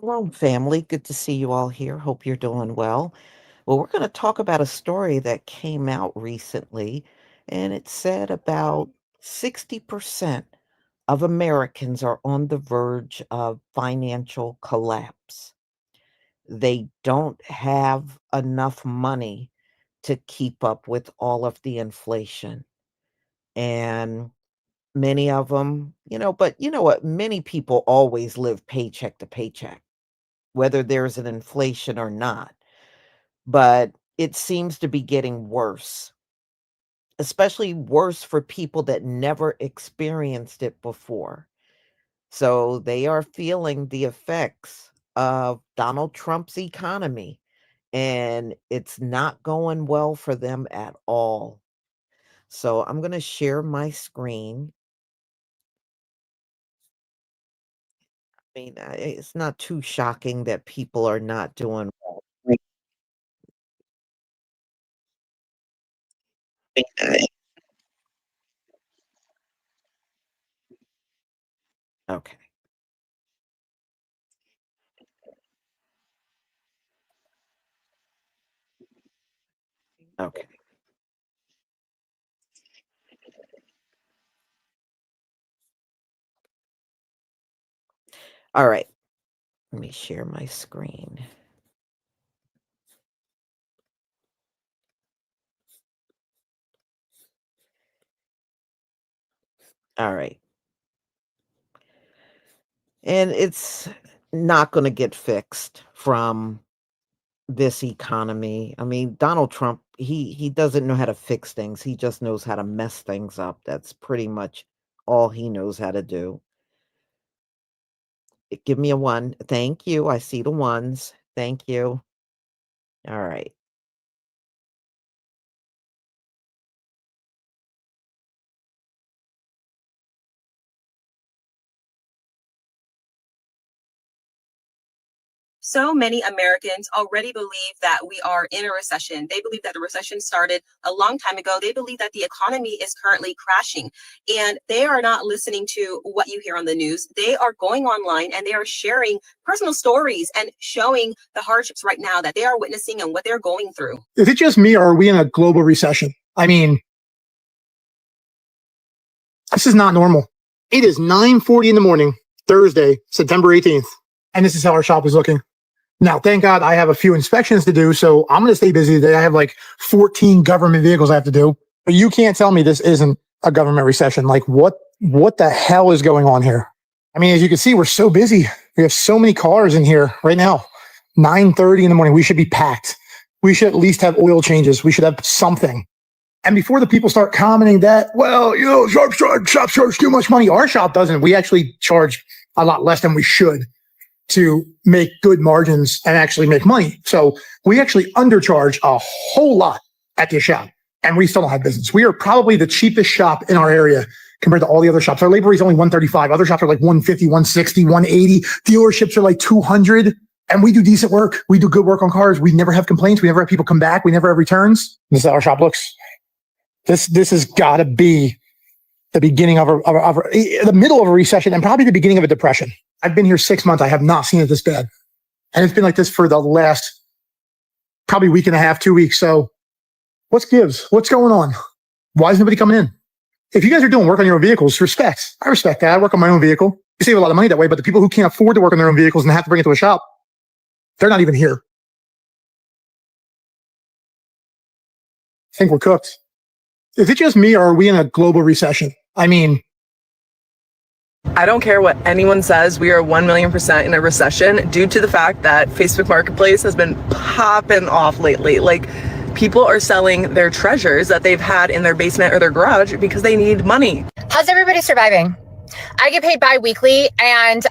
Shalom, family. Good to see you all here. Hope you're doing well. Well, we're going to talk about a story that came out recently, and it said about 60% of Americans are on the verge of financial collapse. They don't have enough money to keep up with all of the inflation. And many of them, but you know what? Many people always live paycheck to paycheck, whether there's an inflation or not. But it seems to be getting worse, especially worse for people that never experienced it before. So they are feeling the effects of Donald Trump's economy, and it's not going well for them at all. So I'm going to share my screen. I mean, it's not too shocking that people are not doing well. Okay. Okay. All right. Let me share my screen. All right. And it's not going to get fixed from this economy. I mean, Donald Trump, he doesn't know how to fix things. He just knows how to mess things up. That's pretty much all he knows how to do. Give me a one. Thank you. I see the ones. Thank you. All right. So many Americans already believe that we are in a recession. They believe that the recession started a long time ago. They believe that the economy is currently crashing, and they are not listening to what you hear on the news. They are going online and they are sharing personal stories and showing the hardships right now that they are witnessing and what they're going through. Is it just me, or are we in a global recession? I mean, this is not normal. It is 9:40 in the morning, Thursday, September 18th, and this is how our shop is looking. Now, thank God I have a few inspections to do, so I'm going to stay busy today. I have like 14 government vehicles I have to do. But you can't tell me this isn't a government recession. Like, what the hell is going on here? I mean, as you can see, we're so busy. We have so many cars in here right now. 9:30 in the morning. We should be packed. We should at least have oil changes. We should have something. And before the people start commenting that, well, shops charge too much money. Our shop doesn't. We actually charge a lot less than we should to make good margins and actually make money. So we actually undercharge a whole lot at this shop, and we still don't have business. We are probably the cheapest shop in our area compared to all the other shops. Our labor is only $135. Other shops are like $150, $160, $180. Dealerships are like $200. And we do decent work. We do good work on cars. We never have complaints. We never have people come back. We never have returns. This is how our shop looks. This has got to be the beginning of the middle of a recession, and probably the beginning of a depression. I've been here 6 months. I have not seen it this bad. And it's been like this for the last probably week and a half, 2 weeks. So what's going on? Why is nobody coming in? If you guys are doing work on your own vehicles, respect. I respect that. I work on my own vehicle. You save a lot of money that way, but the people who can't afford to work on their own vehicles and have to bring it to a shop, they're not even here. I think we're cooked. Is it just me, or are we in a global recession? I mean, I don't care what anyone says. We are 1,000,000% in a recession due to the fact that Facebook Marketplace has been popping off lately. Like, people are selling their treasures that they've had in their basement or their garage because they need money. How's everybody surviving? I get paid bi-weekly, and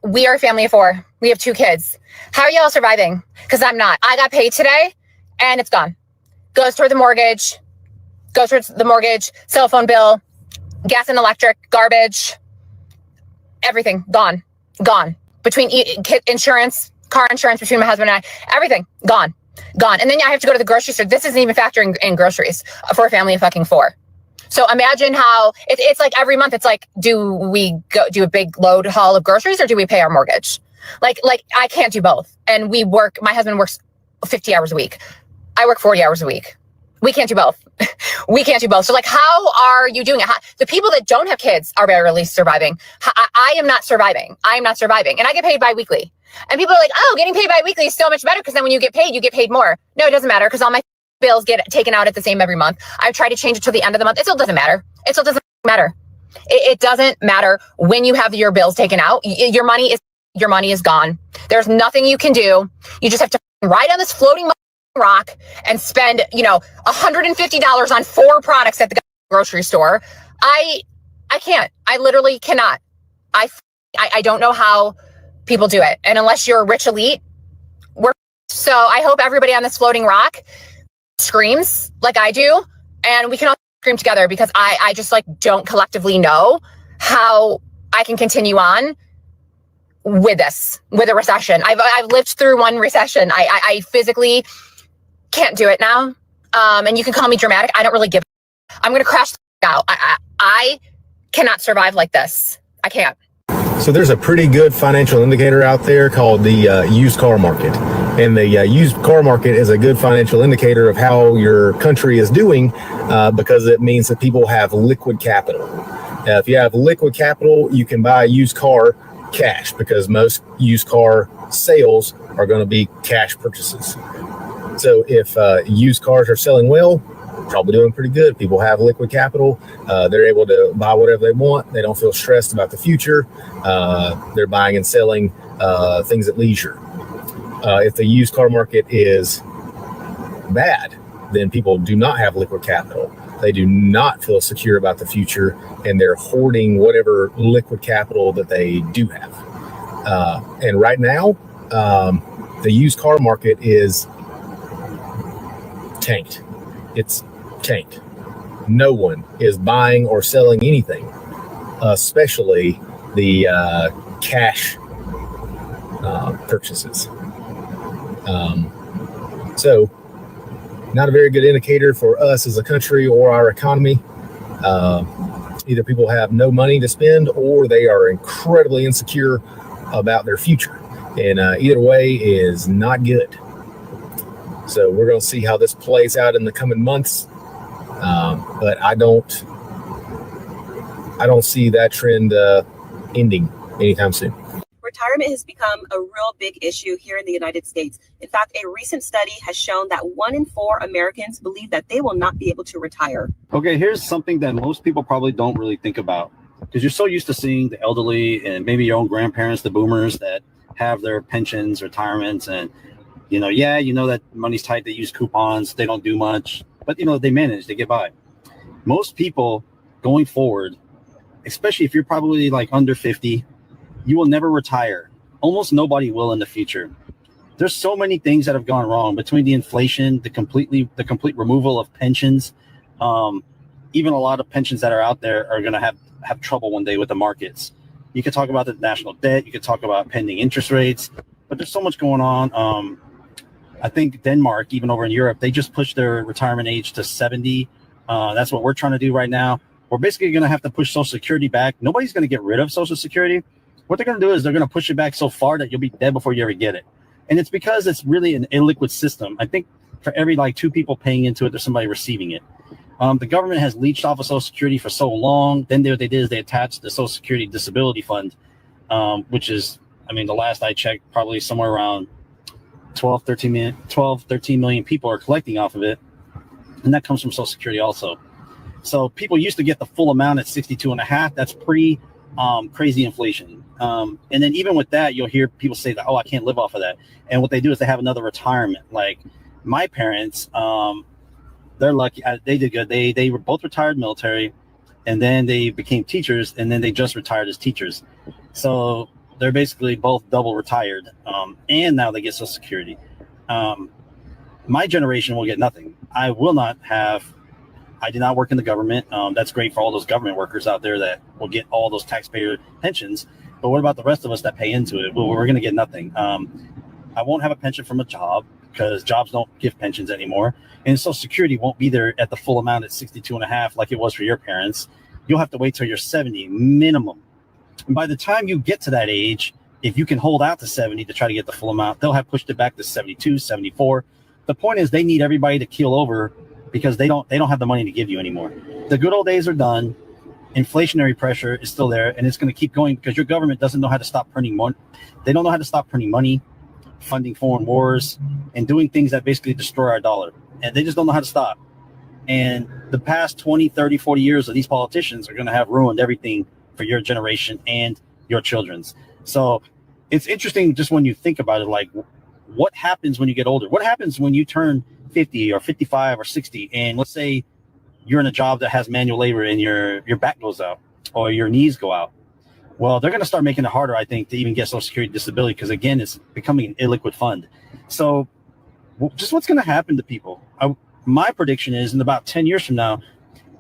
we are a family of 4. We have 2 kids. How are y'all surviving? Because I'm not. I got paid today, and it's gone. Goes toward the mortgage, cell phone bill, gas and electric, garbage, everything gone. Between insurance, car insurance, between my husband and I, everything gone. And then I have to go to the grocery store. This isn't even factoring in groceries for a family of fucking 4. So imagine how it's like every month. It's like, do we go do a big load haul of groceries, or do we pay our mortgage? Like I can't do both. And my husband works 50 hours a week. I work 40 hours a week. We can't do both. We can't do both. So like, how are you doing it? The people that don't have kids are barely surviving. I am not surviving. I am not surviving. And I get paid biweekly. And people are like, oh, getting paid biweekly is so much better because then when you get paid more. No, it doesn't matter because all my bills get taken out at the same every month. I've tried to change it to the end of the month. It still doesn't matter. It still doesn't matter. It doesn't matter when you have your bills taken out. Your money is gone. There's nothing you can do. You just have to ride on this floating rock and spend, $150 on 4 products at the grocery store. I can't. I literally cannot. I don't know how people do it. And unless you're a rich elite, so I hope everybody on this floating rock screams like I do, and we can all scream together because I just don't collectively know how I can continue on with a recession. I've lived through one recession. I physically can't do it now. And you can call me dramatic. I don't really give. I'm going to crash out. I cannot survive like this. I can't. So there's a pretty good financial indicator out there called the used car market. And the used car market is a good financial indicator of how your country is doing because it means that people have liquid capital. If you have liquid capital, you can buy a used car cash because most used car sales are going to be cash purchases. So if used cars are selling well, probably doing pretty good. People have liquid capital. They're able to buy whatever they want. They don't feel stressed about the future. They're buying and selling things at leisure. If the used car market is bad, then people do not have liquid capital. They do not feel secure about the future, and they're hoarding whatever liquid capital that they do have. And right now, the used car market is tanked. It's tanked. No one is buying or selling anything, especially the cash purchases. So not a very good indicator for us as a country or our economy. Either people have no money to spend or they are incredibly insecure about their future. And either way is not good. So we're going to see how this plays out in the coming months. But I don't see that trend ending anytime soon. Retirement has become a real big issue here in the United States. In fact, a recent study has shown that 1 in 4 Americans believe that they will not be able to retire. Okay, here's something that most people probably don't really think about, because you're so used to seeing the elderly and maybe your own grandparents, the boomers that have their pensions, retirements, and that money's tight. They use coupons. They don't do much, but they manage. They get by. Most people going forward, especially if you're probably under 50, you will never retire. Almost nobody will in the future. There's so many things that have gone wrong between the inflation, the complete removal of pensions. Even a lot of pensions that are out there are going to have trouble one day with the markets. You could talk about the national debt. You could talk about pending interest rates, but there's so much going on. I think Denmark, even over in Europe, they just pushed their retirement age to 70. That's what we're trying to do right now. We're basically going to have to push Social Security back. Nobody's going to get rid of Social Security. What they're going to do is they're going to push it back so far that you'll be dead before you ever get it. And it's because it's really an illiquid system. I think for every 2 people paying into it, there's somebody receiving it. The government has leached off of Social Security for so long. Then what they did is they attached the Social Security Disability Fund, which is, the last I checked, probably somewhere around 13 million people are collecting off of it. And that comes from Social Security also. So people used to get the full amount at 62.5. That's crazy inflation. And then even with that, you'll hear people say that, I can't live off of that. And what they do is they have another retirement. Like my parents, they're lucky. They did good. They were both retired military, and then they became teachers, and then they just retired as teachers. So they're basically both double retired. And now they get Social Security. My generation will get nothing. I did not work in the government. That's great for all those government workers out there that will get all those taxpayer pensions. But what about the rest of us that pay into it? Well, we're going to get nothing. I won't have a pension from a job because jobs don't give pensions anymore. And Social Security won't be there at the full amount at 62.5 like it was for your parents. You'll have to wait till you're 70 minimum. And by the time you get to that age, if you can hold out to 70 to try to get the full amount, they'll have pushed it back to 72, 74. The point is they need everybody to keel over because they don't have the money to give you anymore. The good old days are done. Inflationary pressure is still there, and it's going to keep going because your government doesn't know how to stop printing money. They don't know how to stop printing money, funding foreign wars, and doing things that basically destroy our dollar. And they just don't know how to stop. And the past 20, 30, 40 years of these politicians are going to have ruined everything for your generation and your children's. So it's interesting just when you think about it, like what happens when you get older? What happens when you turn 50 or 55 or 60? And let's say you're in a job that has manual labor and your back goes out or your knees go out. Well, they're going to start making it harder, I think, to even get Social Security disability because, again, it's becoming an illiquid fund. So just what's going to happen to people? My prediction is in about 10 years from now,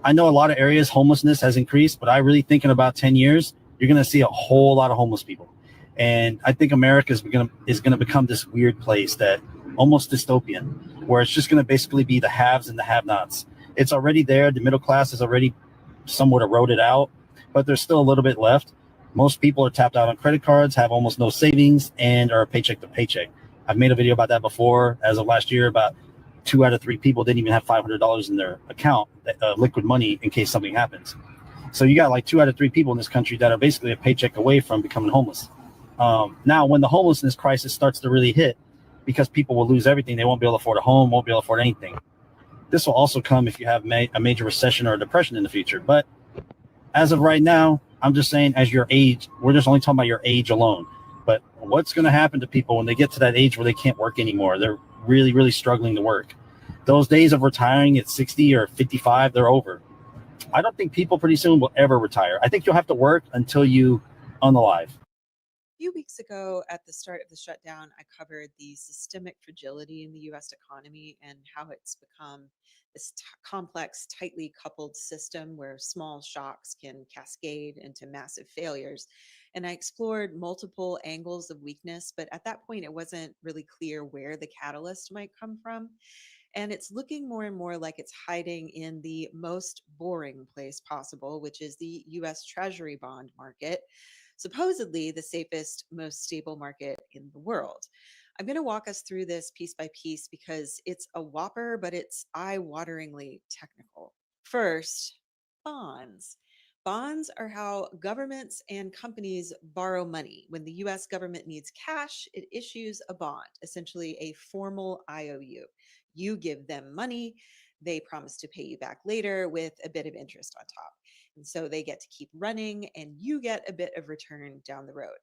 I know a lot of areas homelessness has increased, but I really think in about 10 years, you're going to see a whole lot of homeless people. And I think America is going to become this weird place that almost dystopian, where it's just going to basically be the haves and the have-nots. It's already there. The middle class is already somewhat eroded out, but there's still a little bit left. Most people are tapped out on credit cards, have almost no savings, and are paycheck to paycheck. I've made a video about that before. As of last year, about 2 out of 3 people didn't even have $500 in their account, liquid money, in case something happens. So you got like 2 out of 3 people in this country that are basically a paycheck away from becoming homeless. Now, when the homelessness crisis starts to really hit, because people will lose everything, they won't be able to afford a home, won't be able to afford anything. This will also come if you have a major recession or a depression in the future. But as of right now, I'm just saying, as your age, we're just only talking about your age alone. But what's going to happen to people when they get to that age where they can't work anymore? They're really, really struggling to work. Those days of retiring at 60 or 55, they're over. I don't think people pretty soon will ever retire. I think you'll have to work until you unalive. A few weeks ago, at the start of the shutdown, I covered the systemic fragility in the US economy and how it's become this complex, tightly coupled system where small shocks can cascade into massive failures. And I explored multiple angles of weakness, but at that point, it wasn't really clear where the catalyst might come from. And it's looking more and more like it's hiding in the most boring place possible, which is the US Treasury bond market, supposedly the safest, most stable market in the world. I'm going to walk us through this piece by piece because it's a whopper, but it's eye-wateringly technical. First, bonds. Bonds are how governments and companies borrow money. When the US government needs cash, it issues a bond, essentially a formal IOU. You give them money, they promise to pay you back later with a bit of interest on top. And so they get to keep running, and you get a bit of return down the road.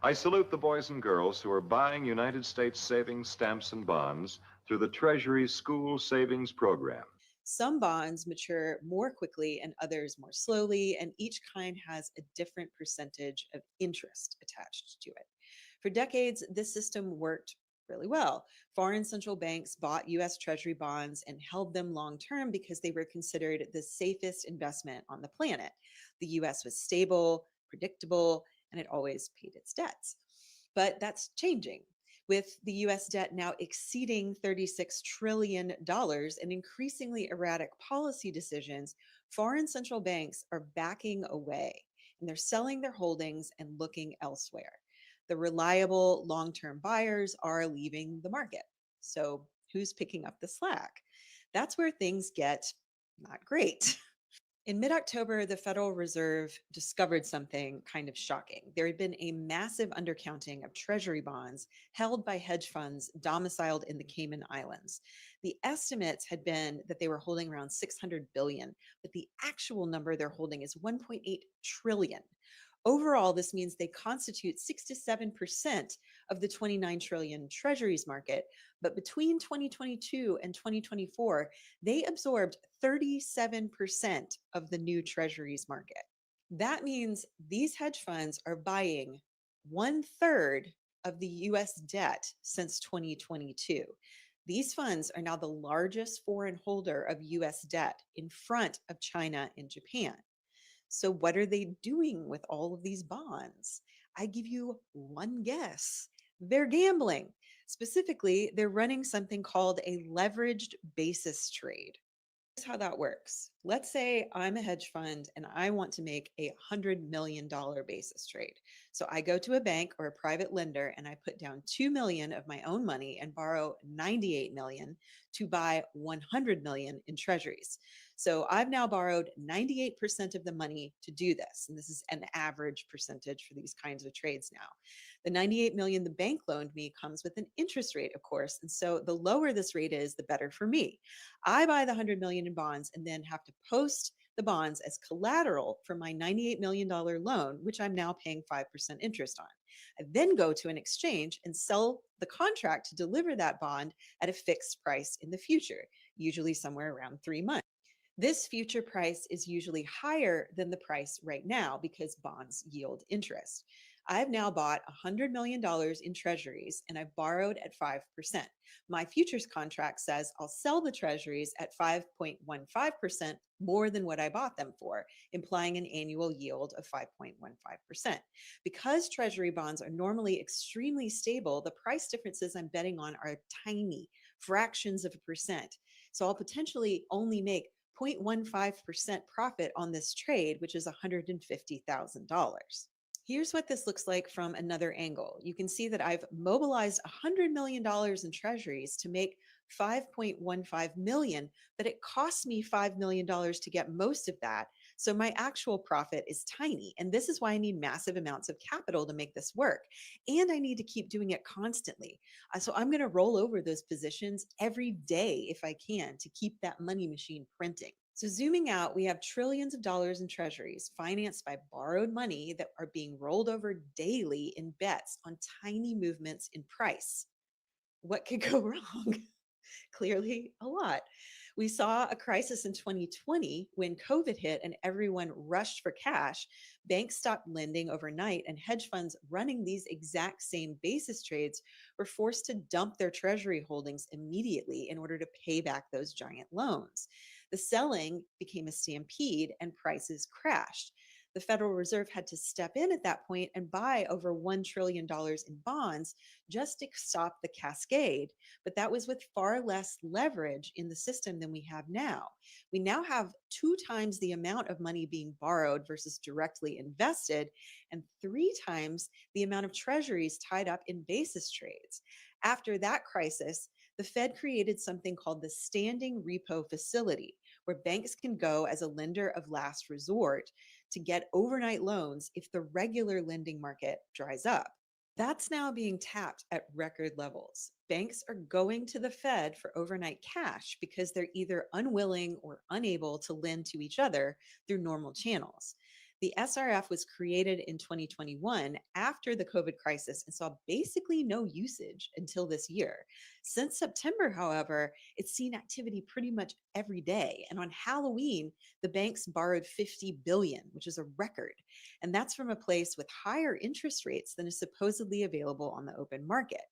I salute the boys and girls who are buying United States savings stamps and bonds through the Treasury School Savings Program. Some bonds mature more quickly and others more slowly, and each kind has a different percentage of interest attached to it. For decades, this system worked really well. Foreign central banks bought US Treasury bonds and held them long term because they were considered the safest investment on the planet. The US was stable, predictable, and it always paid its debts. But that's changing. With the US debt now exceeding $36 trillion and increasingly erratic policy decisions, foreign central banks are backing away and they're selling their holdings and looking elsewhere. The reliable long term buyers are leaving the market. So, who's picking up the slack? That's where things get not great. In mid October, the Federal Reserve discovered something kind of shocking. There had been a massive undercounting of treasury bonds held by hedge funds domiciled in the Cayman Islands. The estimates had been that they were holding around 600 billion, but the actual number they're holding is 1.8 trillion. Overall, this means they constitute 6 to 7% of the 29 trillion treasuries market. But between 2022 and 2024, they absorbed 37% of the new treasuries market. That means these hedge funds are buying 1/3 of the US debt since 2022. These funds are now the largest foreign holder of US debt in front of China and Japan. So, what are they doing with all of these bonds? I give you one guess. They're gambling. Specifically, they're running something called a leveraged basis trade. Here's how that works. Let's say I'm a hedge fund and I want to make a $100 million basis trade. So I go to a bank or a private lender and I put down 2 million of my own money and borrow 98 million to buy 100 million in treasuries. So I've now borrowed 98% of the money to do this. And this is an average percentage for these kinds of trades now. The 98 million the bank loaned me comes with an interest rate, of course. And so the lower this rate is, the better for me. I buy the 100 million in bonds and then have to post the bonds as collateral for my $98 million loan, which I'm now paying 5% interest on. I then go to an exchange and sell the contract to deliver that bond at a fixed price in the future, usually somewhere around 3 months. This future price is usually higher than the price right now because bonds yield interest. I've now bought $100 million in treasuries and I've borrowed at 5%. My futures contract says I'll sell the treasuries at 5.15% more than what I bought them for, implying an annual yield of 5.15%. Because treasury bonds are normally extremely stable, the price differences I'm betting on are tiny, fractions of a percent. So I'll potentially only make 0.15% profit on this trade, which is $150,000. Here's what this looks like from another angle. You can see that I've mobilized $100 million in treasuries to make 5.15 million, but it costs me $5 million to get most of that. So my actual profit is tiny. And this is why I need massive amounts of capital to make this work. And I need to keep doing it constantly. So I'm going to roll over those positions every day if I can to keep that money machine printing. So zooming out, we have trillions of dollars in treasuries financed by borrowed money that are being rolled over daily in bets on tiny movements in price. What could go wrong? Clearly, a lot. We saw a crisis in 2020 when COVID hit and everyone rushed for cash. Banks stopped lending overnight, and hedge funds running these exact same basis trades were forced to dump their treasury holdings immediately in order to pay back those giant loans. The selling became a stampede and prices crashed. The Federal Reserve had to step in at that point and buy over $1 trillion in bonds just to stop the cascade. But that was with far less leverage in the system than we have now. We now have 2 times the amount of money being borrowed versus directly invested, and 3 times the amount of treasuries tied up in basis trades. After that crisis, the Fed created something called the Standing Repo Facility, where banks can go as a lender of last resort to get overnight loans if the regular lending market dries up. That's now being tapped at record levels. Banks are going to the Fed for overnight cash because they're either unwilling or unable to lend to each other through normal channels. The SRF was created in 2021 after the COVID crisis and saw basically no usage until this year. Since September, however, it's seen activity pretty much every day. And on Halloween, the banks borrowed 50 billion, which is a record. And that's from a place with higher interest rates than is supposedly available on the open market.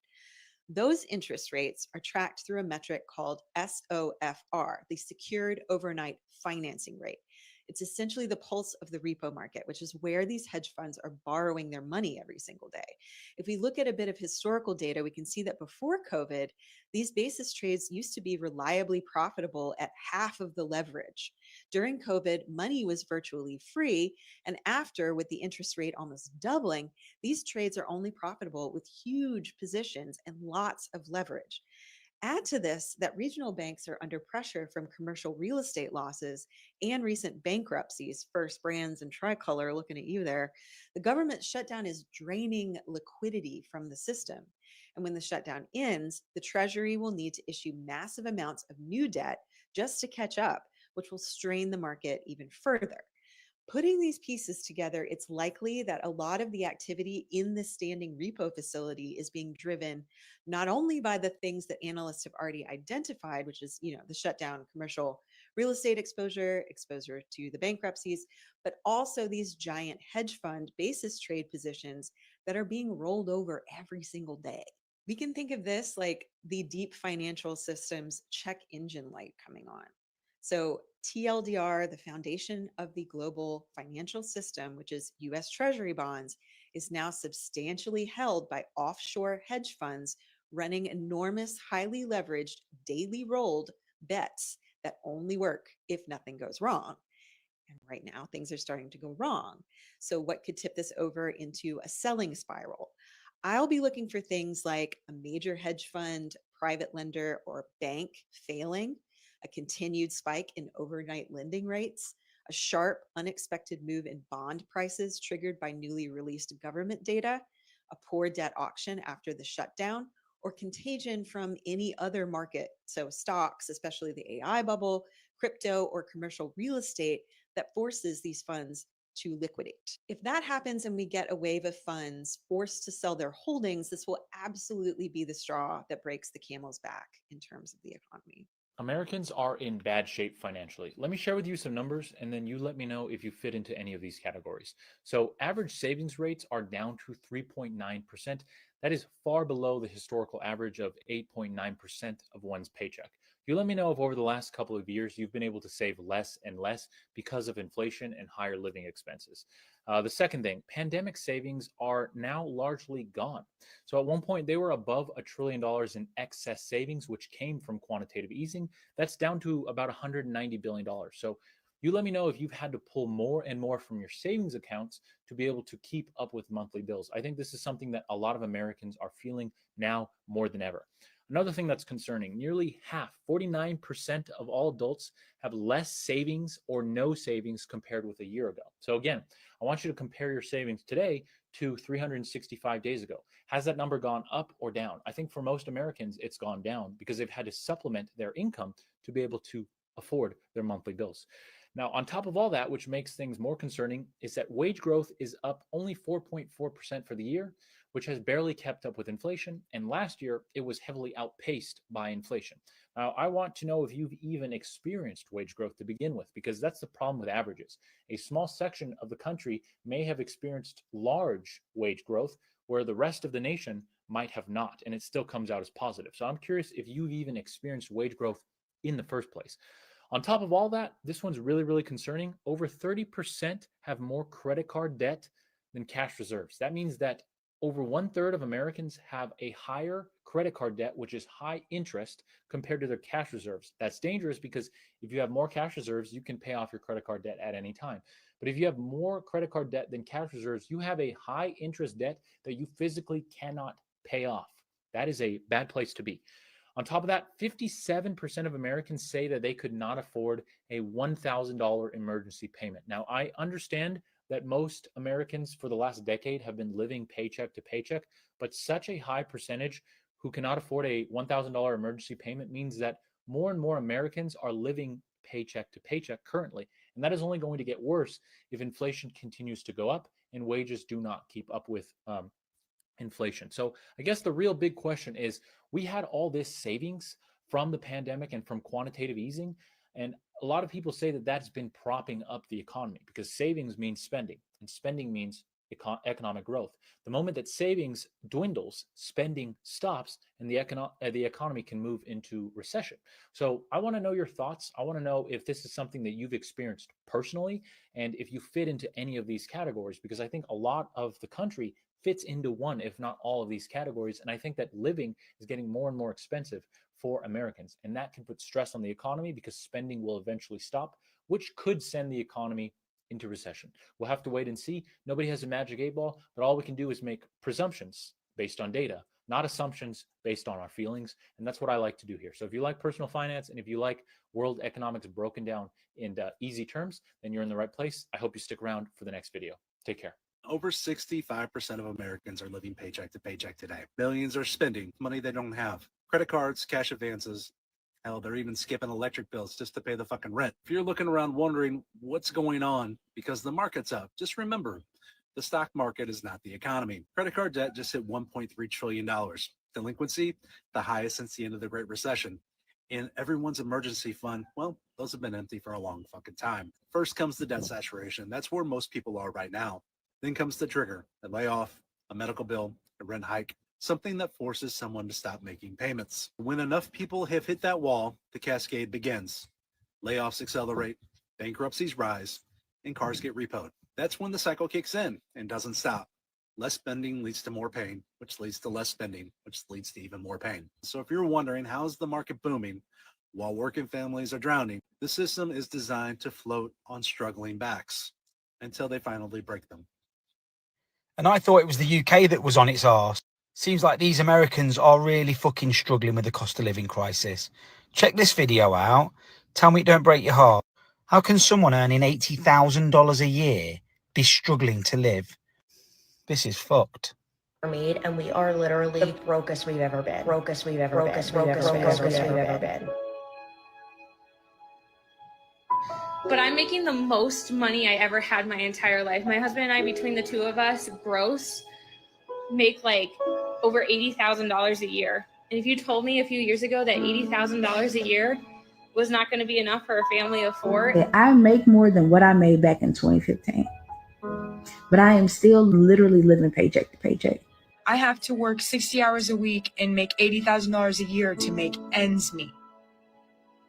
Those interest rates are tracked through a metric called SOFR, the Secured Overnight Financing Rate. It's essentially the pulse of the repo market, which is where these hedge funds are borrowing their money every single day. If we look at a bit of historical data, we can see that before COVID, these basis trades used to be reliably profitable at half of the leverage. During COVID, money was virtually free, and after, with the interest rate almost doubling, these trades are only profitable with huge positions and lots of leverage. Add to this that regional banks are under pressure from commercial real estate losses and recent bankruptcies. First Brands and Tricolor, looking at you there. The government shutdown is draining liquidity from the system. And when the shutdown ends, the Treasury will need to issue massive amounts of new debt just to catch up, which will strain the market even further. Putting these pieces together, it's likely that a lot of the activity in the standing repo facility is being driven not only by the things that analysts have already identified, which is, the shutdown, commercial real estate exposure to the bankruptcies, but also these giant hedge fund basis trade positions that are being rolled over every single day. We can think of this like the deep financial system's check engine light coming on. So TLDR, the foundation of the global financial system, which is US Treasury bonds, is now substantially held by offshore hedge funds running enormous, highly leveraged, daily rolled bets that only work if nothing goes wrong. And right now, things are starting to go wrong. So, what could tip this over into a selling spiral? I'll be looking for things like a major hedge fund, private lender, or bank failing, a continued spike in overnight lending rates, a sharp, unexpected move in bond prices triggered by newly released government data, a poor debt auction after the shutdown, or contagion from any other market. So, stocks, especially the AI bubble, crypto, or commercial real estate that forces these funds to liquidate. If that happens and we get a wave of funds forced to sell their holdings, this will absolutely be the straw that breaks the camel's back in terms of the economy. Americans are in bad shape financially. Let me share with you some numbers and then you let me know if you fit into any of these categories. So, average savings rates are down to 3.9%. That is far below the historical average of 8.9% of one's paycheck. You let me know if over the last couple of years you've been able to save less and less because of inflation and higher living expenses. The second thing, pandemic savings are now largely gone. So at one point, they were above $1 trillion in excess savings, which came from quantitative easing. That's down to about $190 billion. So you let me know if you've had to pull more and more from your savings accounts to be able to keep up with monthly bills. I think this is something that a lot of Americans are feeling now more than ever. Another thing that's concerning, nearly half, 49% of all adults have less savings or no savings compared with a year ago. So again, I want you to compare your savings today to 365 days ago. Has that number gone up or down? I think for most Americans, it's gone down because they've had to supplement their income to be able to afford their monthly bills. Now, on top of all that, which makes things more concerning, is that wage growth is up only 4.4% for the year, which has barely kept up with inflation. And last year, it was heavily outpaced by inflation. Now, I want to know if you've even experienced wage growth to begin with, because that's the problem with averages. A small section of the country may have experienced large wage growth, where the rest of the nation might have not, and it still comes out as positive. So I'm curious if you've even experienced wage growth in the first place. On top of all that, this one's really, really concerning. Over 30% have more credit card debt than cash reserves. That means that over 1/3 of Americans have a higher credit card debt, which is high interest compared to their cash reserves. That's dangerous because if you have more cash reserves, you can pay off your credit card debt at any time. But if you have more credit card debt than cash reserves, you have a high interest debt that you physically cannot pay off. That is a bad place to be. On top of that, 57% of Americans say that they could not afford a $1,000 emergency payment. Now, I understand that most Americans for the last decade have been living paycheck to paycheck, but such a high percentage who cannot afford a $1,000 emergency payment means that more and more Americans are living paycheck to paycheck currently. And that is only going to get worse if inflation continues to go up and wages do not keep up with inflation. So I guess the real big question is, we had all this savings from the pandemic and from quantitative easing. And a lot of people say that that's been propping up the economy because savings means spending and spending means economic growth. The moment that savings dwindles, spending stops, and the economy can move into recession. So I want to know your thoughts. I want to know if this is something that you've experienced personally and if you fit into any of these categories, because I think a lot of the country fits into one, if not all of these categories. And I think that living is getting more and more expensive for Americans. And that can put stress on the economy because spending will eventually stop, which could send the economy into recession. We'll have to wait and see. Nobody has a magic 8-ball, but all we can do is make presumptions based on data, not assumptions based on our feelings. And that's what I like to do here. So if you like personal finance and if you like world economics broken down in easy terms, then you're in the right place. I hope you stick around for the next video. Take care. Over 65% of Americans are living paycheck to paycheck today. Millions are spending money they don't have. Credit cards, cash advances. Hell, they're even skipping electric bills just to pay the fucking rent. If you're looking around wondering what's going on because the market's up, just remember, the stock market is not the economy. Credit card debt just hit $1.3 trillion. Delinquency, the highest since the end of the Great Recession. And everyone's emergency fund, well, those have been empty for a long fucking time. First comes the debt saturation. That's where most people are right now. Then comes the trigger, a layoff, a medical bill, a rent hike, something that forces someone to stop making payments. When enough people have hit that wall, the cascade begins. Layoffs accelerate, bankruptcies rise, and cars get repoed. That's when the cycle kicks in and doesn't stop. Less spending leads to more pain, which leads to less spending, which leads to even more pain. So if you're wondering, how's the market booming? While working families are drowning, the system is designed to float on struggling backs until they finally break them. And I thought it was the UK that was on its arse. Seems like these Americans are really fucking struggling with the cost of living crisis. Check this video out. Tell me it don't break your heart. How can someone earning $80,000 a year be struggling to live? This is fucked. Made, and we are literally the brokest we've ever been. Brokest we've ever been. But I'm making the most money I ever had my entire life. My husband and I, between the two of us, gross, make like over $80,000 a year. And if you told me a few years ago that $80,000 a year was not going to be enough for a family of four. I make more than what I made back in 2015. But I am still literally living paycheck to paycheck. I have to work 60 hours a week and make $80,000 a year to make ends meet.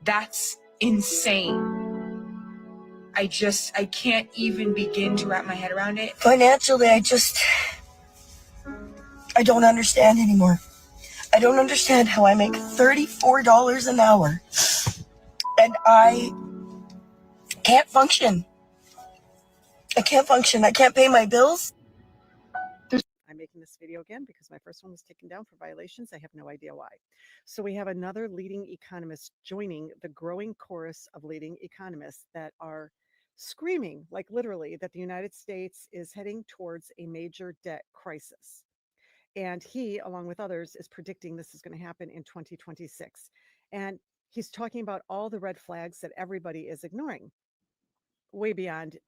That's insane. I can't even begin to wrap my head around it. Financially, I don't understand anymore. I don't understand how I make $34 an hour and I can't function. I can't function. I can't pay my bills. I'm making this video again because my first one was taken down for violations. I have no idea why. So we have another leading economist joining the growing chorus of leading economists that are screaming, like literally, that the United States is heading towards a major debt crisis. And he, along with others, is predicting this is going to happen in 2026. And he's talking about all the red flags that everybody is ignoring, way beyond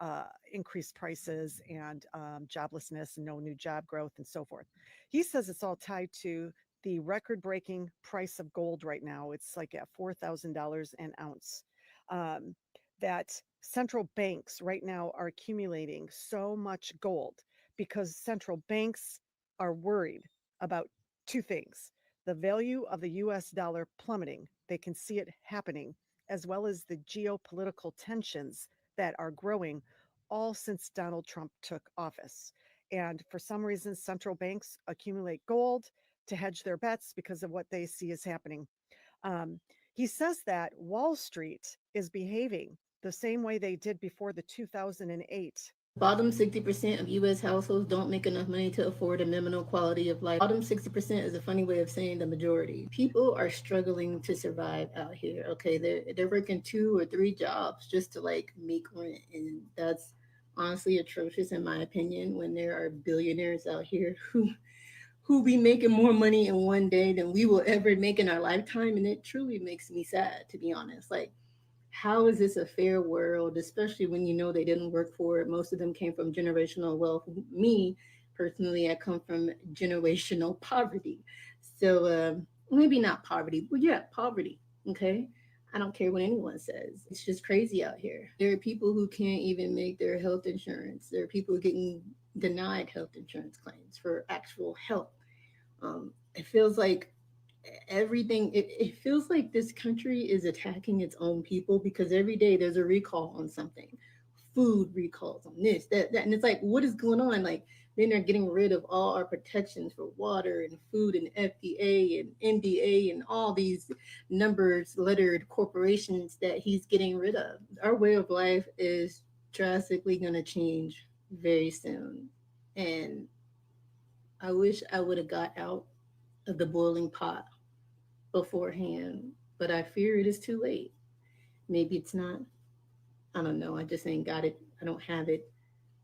increased prices and joblessness and no new job growth and so forth. He says it's all tied to the record-breaking price of gold right now. It's like at $4,000 an ounce. That central banks right now are accumulating so much gold because central banks are worried about two things: the value of the US dollar plummeting, they can see it happening, as well as the geopolitical tensions that are growing all since Donald Trump took office. And for some reason, central banks accumulate gold to hedge their bets because of what they see is happening. He says that Wall Street is behaving the same way they did before the 2008. Bottom 60% of U.S. households don't make enough money to afford a minimal quality of life. Bottom 60% is a funny way of saying the majority. People are struggling to survive out here. Okay, they're working 2 or 3 jobs just to like make rent, and that's honestly atrocious in my opinion. When there are billionaires out here who be making more money in one day than we will ever make in our lifetime, and it truly makes me sad, to be honest. Like, how is this a fair world, especially when you know they didn't work for it? Most of them came from generational wealth. Me, personally, I come from generational poverty. So maybe not poverty, but yeah, poverty, okay? I don't care what anyone says. It's just crazy out here. There are people who can't even make their health insurance. There are people getting denied health insurance claims for actual help. It feels like everything it feels like this country is attacking its own people, because every day there's a recall on something, food recalls on this, that, and it's like, what is going on? Like, then they're getting rid of all our protections for water and food and FDA and NBA and all these numbers lettered corporations that he's getting rid of. Our way of life is drastically going to change very soon, and I wish I would have got out of the boiling pot beforehand, but I fear it is too late. Maybe it's not. I don't know. I just ain't got it. I don't have it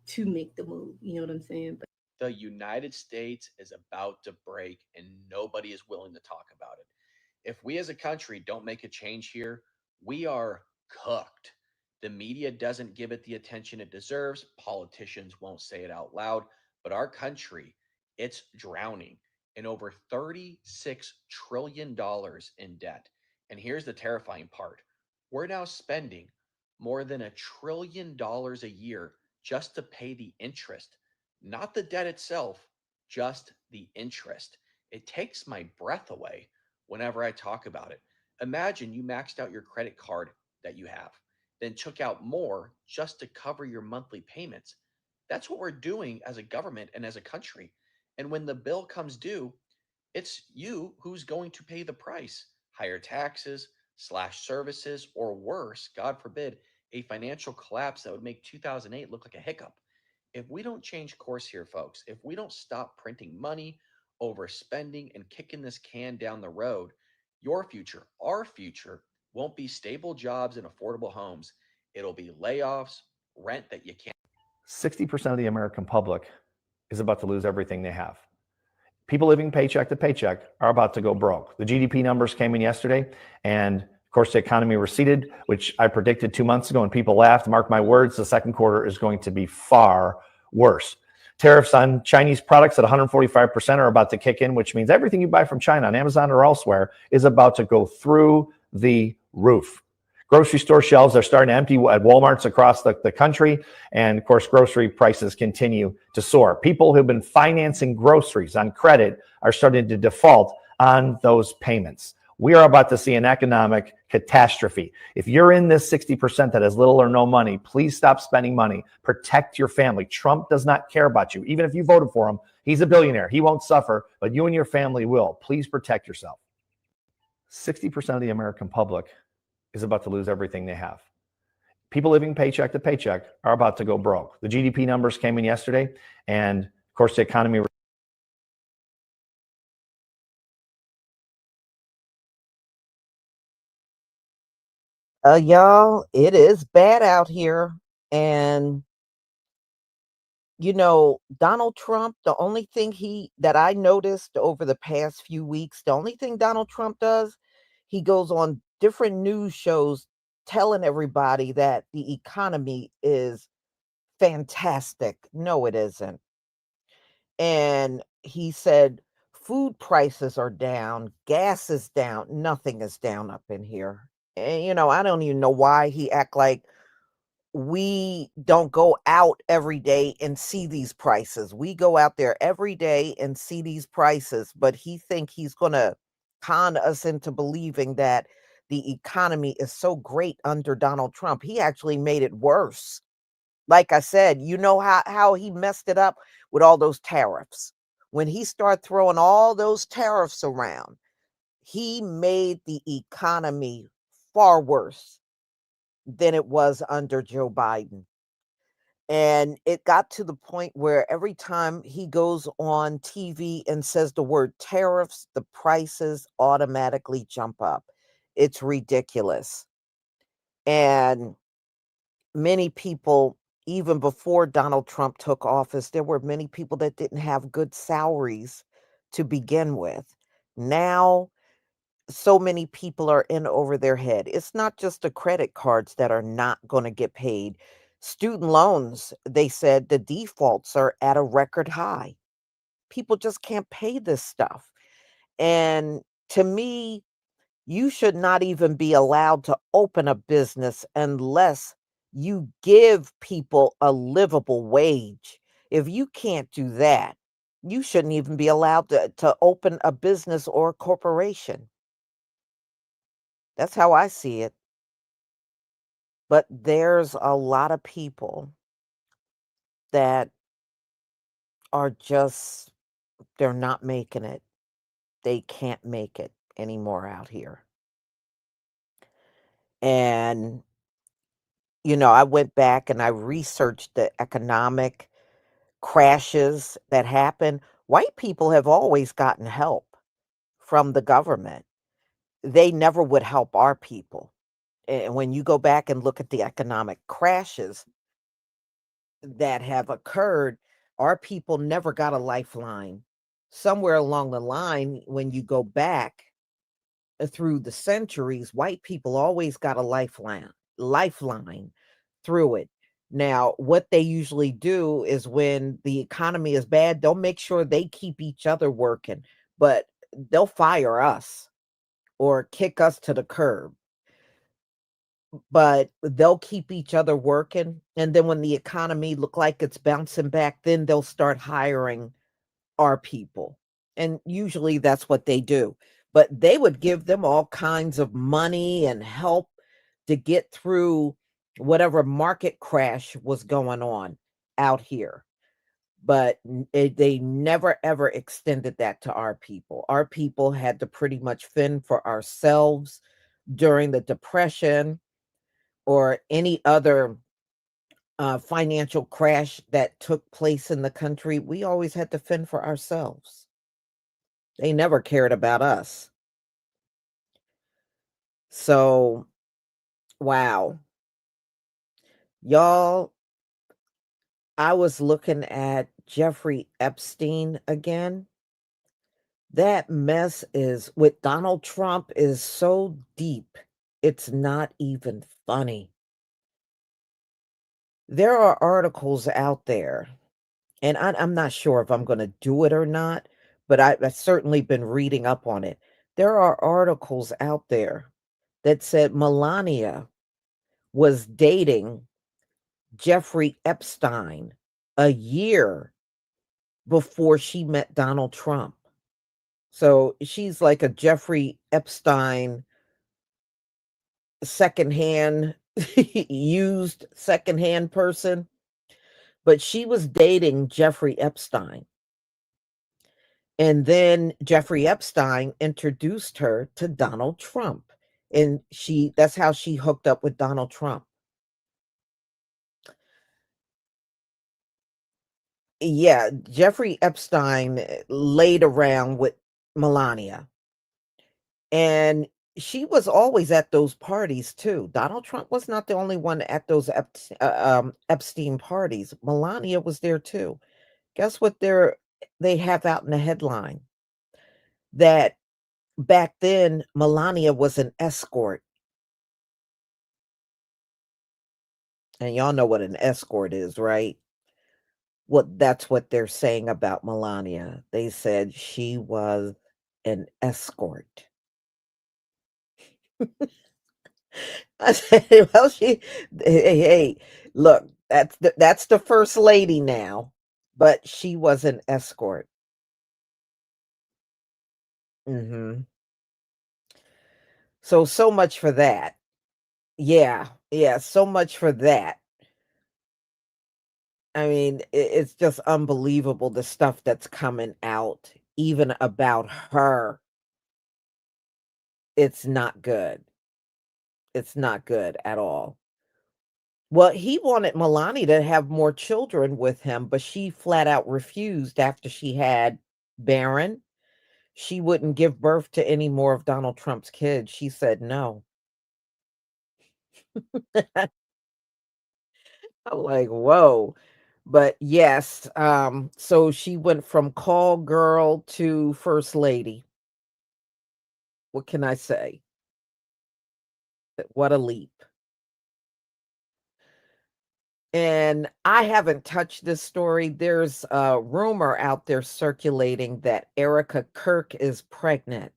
to make the move. You know what I'm saying? But the United States is about to break and nobody is willing to talk about it. If we as a country don't make a change here, we are cooked. The media doesn't give it the attention it deserves. Politicians won't say it out loud, but our country, it's drowning in over $36 trillion in debt. And here's the terrifying part. We're now spending more than $1 trillion a year just to pay the interest, not the debt itself, just the interest. It takes my breath away whenever I talk about it. Imagine you maxed out your credit card that you have, then took out more just to cover your monthly payments. That's what we're doing as a government and as a country. And when the bill comes due, it's you who's going to pay the price. Higher taxes, services, or worse, God forbid, a financial collapse that would make 2008 look like a hiccup. If we don't change course here, folks, if we don't stop printing money, overspending, and kicking this can down the road, your future, our future, won't be stable jobs and affordable homes. It'll be layoffs, rent that you can't. 60% of the American public is about to lose everything they have. People living paycheck to paycheck are about to go broke. The GDP numbers came in yesterday, and of course, the economy receded, which I predicted 2 months ago, and people laughed. Mark my words, the second quarter is going to be far worse. Tariffs on Chinese products at 145% are about to kick in, which means everything you buy from China on Amazon or elsewhere is about to go through the roof. Grocery store shelves are starting to empty at Walmarts across the country. And of course, grocery prices continue to soar. People who've been financing groceries on credit are starting to default on those payments. We are about to see an economic catastrophe. If you're in this 60% that has little or no money, please stop spending money. Protect your family. Trump does not care about you. Even if you voted for him, he's a billionaire. He won't suffer, but you and your family will. Please protect yourself. 60% of the American public is about to lose everything they have. People living paycheck to paycheck are about to go broke. The GDP numbers came in yesterday, and of course, the economy. Y'all, it is bad out here. And, Donald Trump, the only thing that I noticed over the past few weeks, the only thing Donald Trump does, he goes on different news shows telling everybody that the economy is fantastic. No, it isn't. And he said food prices are down, gas is down, nothing is down up in here. And I don't even know why he act like we don't go out every day and see these prices. We go out there every day and see these prices, but he think he's going to con us into believing that the economy is so great under Donald Trump. He actually made it worse. Like I said, you know how he messed it up with all those tariffs. When he started throwing all those tariffs around, he made the economy far worse than it was under Joe Biden. And it got to the point where every time he goes on TV and says the word tariffs, the prices automatically jump up. It's ridiculous. And many people, even before Donald Trump took office, there were many people that didn't have good salaries to begin with. Now, so many people are in over their head. It's not just the credit cards that are not going to get paid. Student loans, they said the defaults are at a record high. People just can't pay this stuff. And to me, you should not even be allowed to open a business unless you give people a livable wage. If you can't do that, you shouldn't even be allowed to open a business or a corporation. That's how I see it. But there's a lot of people that are just, they're not making it. They can't make it anymore out here. And, I went back and I researched the economic crashes that happen. White people have always gotten help from the government. They never would help our people. And when you go back and look at the economic crashes that have occurred, our people never got a lifeline. Somewhere along the line, when you go back through the centuries, white people always got a lifeline through it. Now, what they usually do is when the economy is bad, they'll make sure they keep each other working, but they'll fire us or kick us to the curb. But they'll keep each other working. And then when the economy look like it's bouncing back, then they'll start hiring our people. And usually that's what they do. But they would give them all kinds of money and help to get through whatever market crash was going on out here. But they never ever extended that to our people. Our people had to pretty much fend for ourselves during the Depression or any other financial crash that took place in the country, we always had to fend for ourselves. They never cared about us. So, wow. Y'all, I was looking at Jeffrey Epstein again. That mess is with Donald Trump is so deep. It's not even funny. There are articles out there, and I'm not sure if I'm going to do it or not, but I've certainly been reading up on it. There are articles out there that said Melania was dating Jeffrey Epstein a year before she met Donald Trump. So she's like a Jeffrey Epstein secondhand, used secondhand person, but she was dating Jeffrey Epstein. And then Jeffrey Epstein introduced her to Donald Trump. And that's how she hooked up with Donald Trump. Yeah, Jeffrey Epstein laid around with Melania. And she was always at those parties too. Donald Trump was not the only one at those Epstein parties. Melania was there too. Guess what they have out in the headline? That back then Melania was an escort. And y'all know what an escort is, right? That's what they're saying about Melania. They said she was an escort. I said, well, hey, look, that's the first lady now, but she was an escort. Hmm. So much for that. Yeah, so much for that. I mean, it's just unbelievable the stuff that's coming out, even about her. It's not good. It's not good at all. Well, he wanted Melania to have more children with him, but she flat out refused after she had Barron. She wouldn't give birth to any more of Donald Trump's kids. She said no. I'm like, whoa. But yes, so she went from call girl to first lady. What can I say? What a leap. And I haven't touched this story. There's a rumor out there circulating that Erica Kirk is pregnant,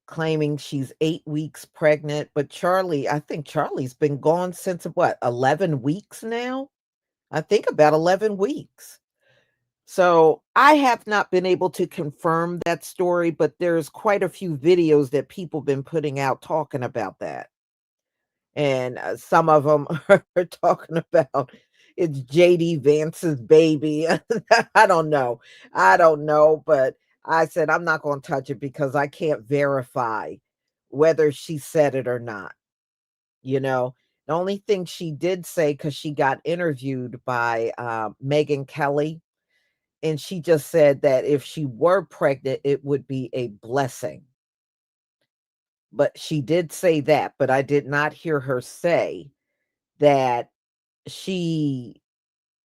claiming she's 8 weeks pregnant. But I think Charlie's been gone since what, 11 weeks now? I think about 11 weeks. So I have not been able to confirm that story, but there's quite a few videos that people been putting out talking about that. And some of them are talking about it's JD Vance's baby. I don't know. I don't know, but I said I'm not going to touch it because I can't verify whether she said it or not. You know, the only thing she did say, because she got interviewed by Megyn Kelly, and she just said that if she were pregnant, it would be a blessing. But she did say that, but I did not hear her say that she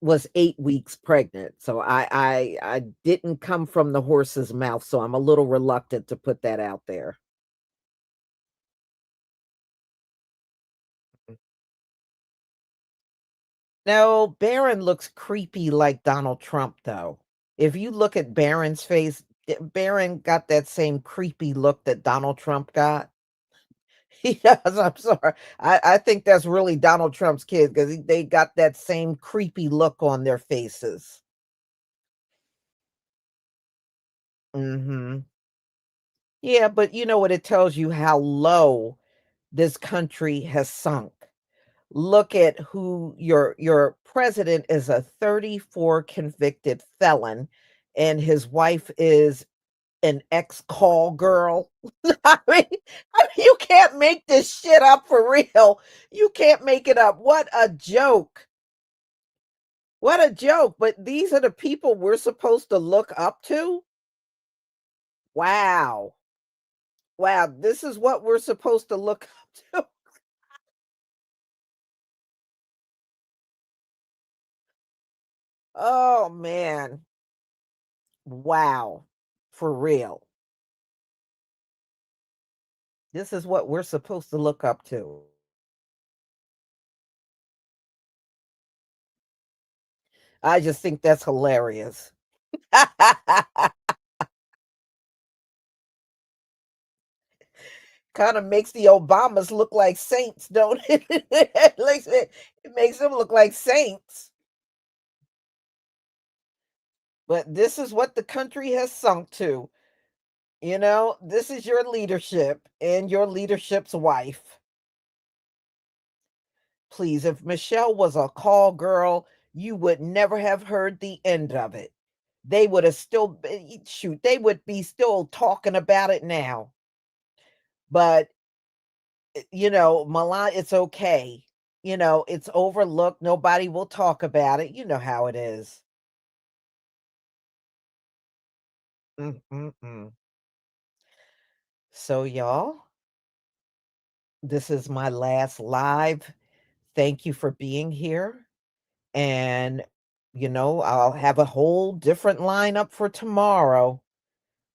was 8 weeks pregnant. So I didn't come from the horse's mouth, so I'm a little reluctant to put that out there. No, Barron looks creepy like Donald Trump, though. If you look at Barron's face, Barron got that same creepy look that Donald Trump got. He does. I'm sorry. I think that's really Donald Trump's kids because they got that same creepy look on their faces. Hmm. Yeah, but you know what? It tells you how low this country has sunk. Look at who your president is, a 34 convicted felon, and his wife is An ex-call girl. You can't make this shit up for real. You can't make it up. What a joke. What a joke. But these are the people we're supposed to look up to? Wow. Wow, this is what we're supposed to look up to. Oh man. Wow. For real. This is what we're supposed to look up to. I just think that's hilarious. Kind of makes the Obamas look like saints, don't it? It makes them look like saints. But this is what the country has sunk to. You know, this is your leadership and your leadership's wife. Please, if Michelle was a call girl, you would never have heard the end of it. They would have still shoot, they would be still talking about it now. But you know, Milan, it's okay. You know, it's overlooked. Nobody will talk about it. You know how it is. Mm-mm-mm. So, y'all, this is my last live. Thank you for being here. And, you know, I'll have a whole different lineup for tomorrow.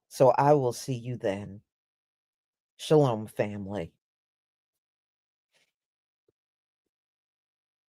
So I will see you then. Shalom, family.